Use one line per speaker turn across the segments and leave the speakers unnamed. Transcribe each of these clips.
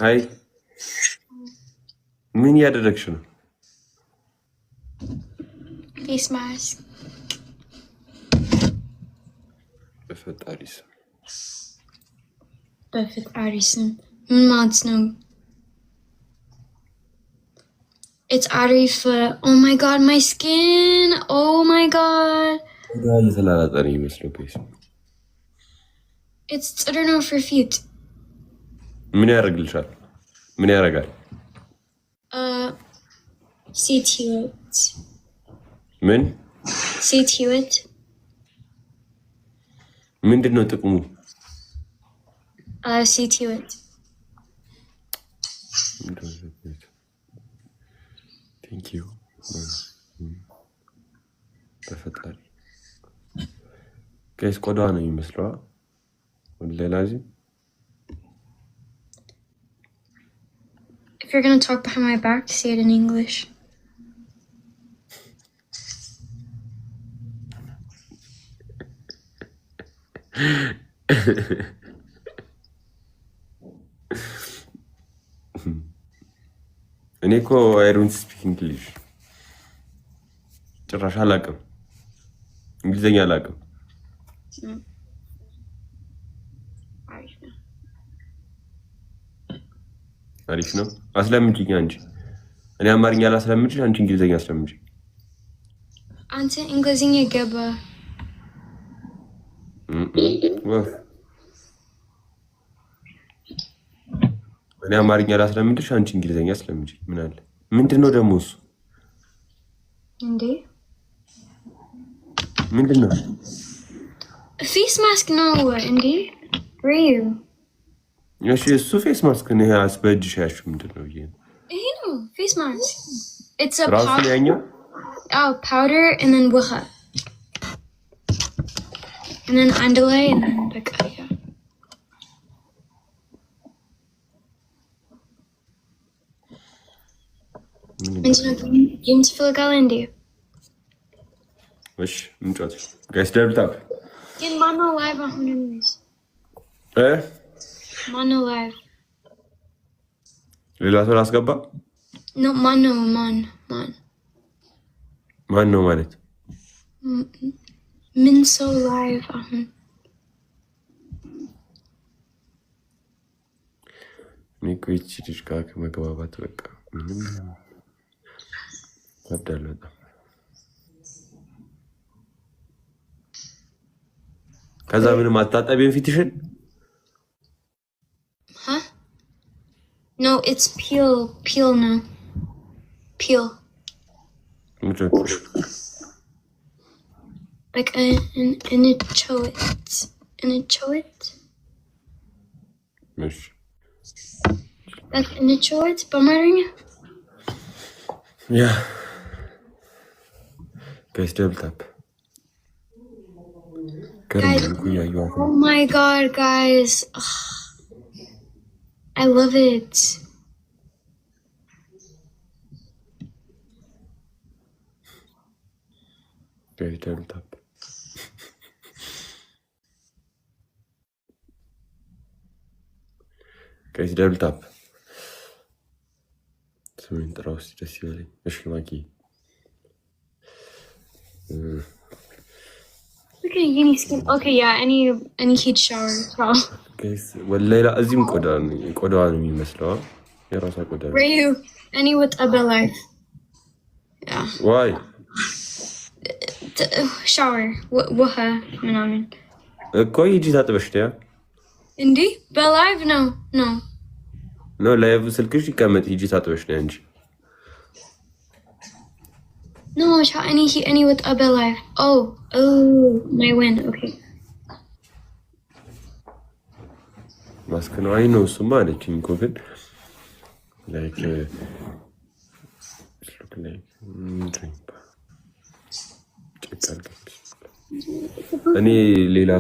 ሃይ ምን ያደረግሽ ነው?
ፌስ ማስክ በፈጣሪ ስም ምን ማለት ነው? It's Arif. Oh my god, my skin. Oh my god. It's I don't know for feet.
ምን ያደርግልሻል? ምን ያደርጋል?
Sit here.
ምን?
Sit here.
ምንድነው ጥቅሙ?
Sit here.
Thank you. በፈጣሪ ከስ ቆዳ ነው የሚመስለው ሌላዚ
If you're going to talk behind my back, say it in English.
እኔ እኮ I don't speak English. ጭራሽ አላውቅም። እንግሊዘኛ አላውቅም። አሪፍ ነው። አስለምጪኝ አንቺ። እኔ አማርኛ ላስለምጪሽ፣ አንቺ እንግሊዘኛ አስለምጪኝ።
አንተ እንግሊዘኛ ገባ።
እኔ አማርኛ ላስለምጪሽ፣ አንቺ እንግሊዘኛ አስለምጪኝ። ምን አለ? ምንድነው ደግሞ እሱ?
እንዴ
ምንድነው?
ፌስ ማስክ ነው እንዴ? ሪዩ
እሺ እሱ ፌስ ማስክ ነው። አስበጅሽ ያልሽው ምንድነው?
ይሄ ነው ፌስ ማስክ። It's a
powder.
Powder and then ውሃ and then አንድ ላይ and then በቃ ያ ጌም ትፈልጋለህ እንዴ?
እሺ እንጫወት ጋይስ። ደብልታፕ
ግን ማነው ላይቭ አሁን ነው? ማነው ላይቭ?
ሌላ ሰው ላስገባ?
ነው ማነው
ማለት
ምን ሰው ላይቭ አሁን?
ሚኩዊች ልጅ ጋር ከመግባባት በቃ ምንም ከብዳል በጣም። ከዛ ምንም አታጠቢም ፊትሽን?
No, it's peel now. Peel. Like in a choit.
Mish.
Like in a choit, በአማርኛ?
Yeah. Guys, double tap.
Guys, oh my god, guys. I love it.
Guys, double tap. Guys, double tap. ስምን ጥራው እስኪ ደስ ይበለኝ። እሺ ማኪ
Okay, yeah, any heat shower.
Guys, ወላሂ እዚህም ቆዳዋ ነው የሚመስለው። የራሷ ቆዳ ነው።
Rayu, any with a bell life. Yeah.
Why?
Shower. ውሃ ምናምን
እኮ ሂጂ ታጥበሽ ያ
እንዴ በላይቭ ነው
ላይቭ ስልክሽ ይቀመጥ። ሂጂ ታጥበሽ ነው እንጂ
No, any with a bell life. Oh, my win. Okay.
ማስክ ነው። አይ ነው እሱማ አለችኝ እኮ ግን like look like እኔ ሌላ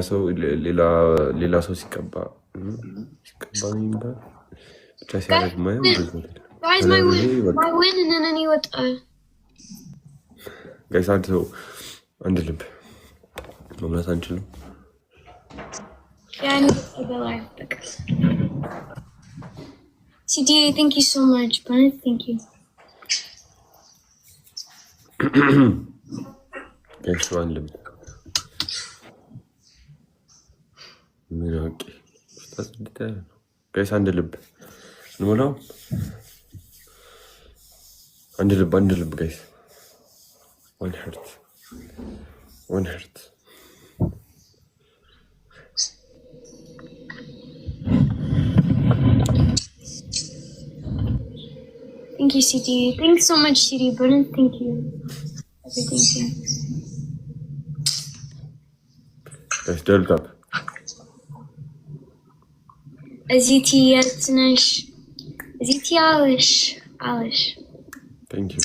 ሰው ሲቀባ ብቻ ሲያደርግ ማየው
Guys, my win and then any with
ጋይስ አንድ ልብ መምላት አንችልም።
Yeah, I need a bit life. CDA, thank you so much. Bennett, thank you.
Guys, one lib. Okay. Guys, and lib. No. And lib, guys. One heart.
Thank you, CD. Thanks so much, CD. Bennett, thank you. Everything, thanks.
Guys, double tap.
Aziti Yatnash. Aziti Alish.
Thank you.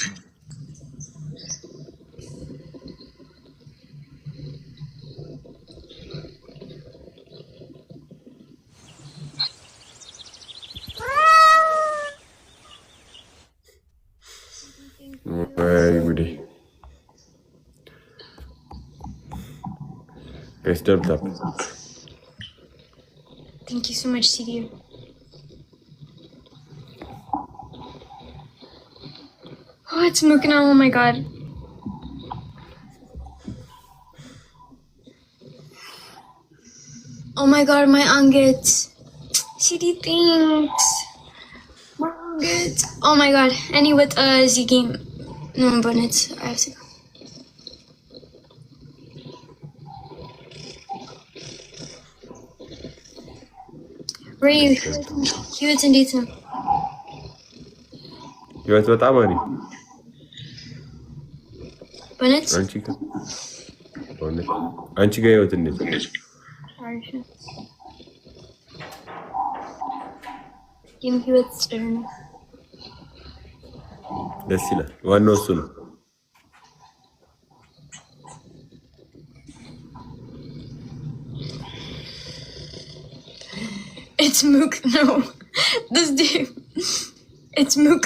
Very good. Guys, double tap.
Thank you so much, CD. Oh, it's Mukina. Oh my god. Oh my god, my Angit. CD, thanks. My Angit. Oh my god. Any with Z game. No, Bennett. I have to go. Ray, ህይወት እንዴት ነው?
ህይወት በጣም አሪፍ።
በእውነት
አንቺ ጋር ህይወት እንዴት ነው?
አሪፍ ነው። ግን ህይወት ጥሩ ነው።
ደስ ይላል። ዋናው እሱ ነው።
It's Mook. No. This dude. It's Mook.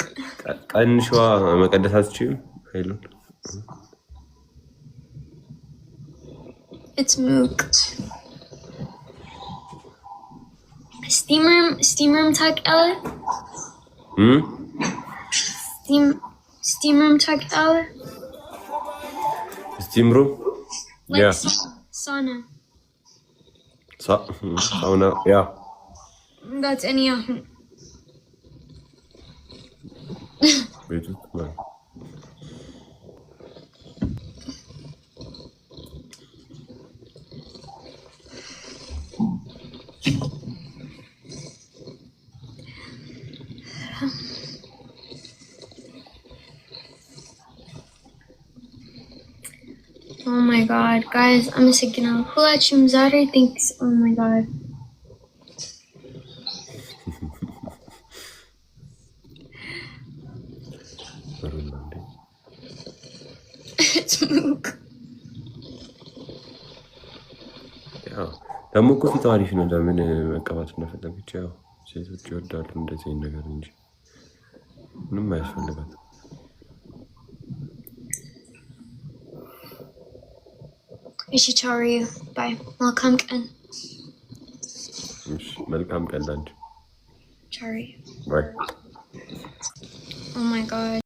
ቀንሽዋ መቀደስ አትችይም? ኃይሉን
It's Mook. Steam room talk, Ella? Steam room talk, Ella?
Steam room?
Like
Yeah.
Sauna.
Sauna, yeah.
That's any
ቤቱ
Oh my god, guys, I'm a signal. Hulachum Zare thinks, oh my god. It's Mook.
ደግሞ እኮ ፊት አሪፍ ነው። ለምን መቀባት እንደፈለገች ያው ሴቶች ይወዳሉ እንደዚህ ነገር እንጂ ምንም አያስፈልጋትም።
እሺ ቻው። ባይ። መልካም ቀን።
እሺ መልካም ቀን ላንቺ።
ቻው።
ባይ።
Oh my god.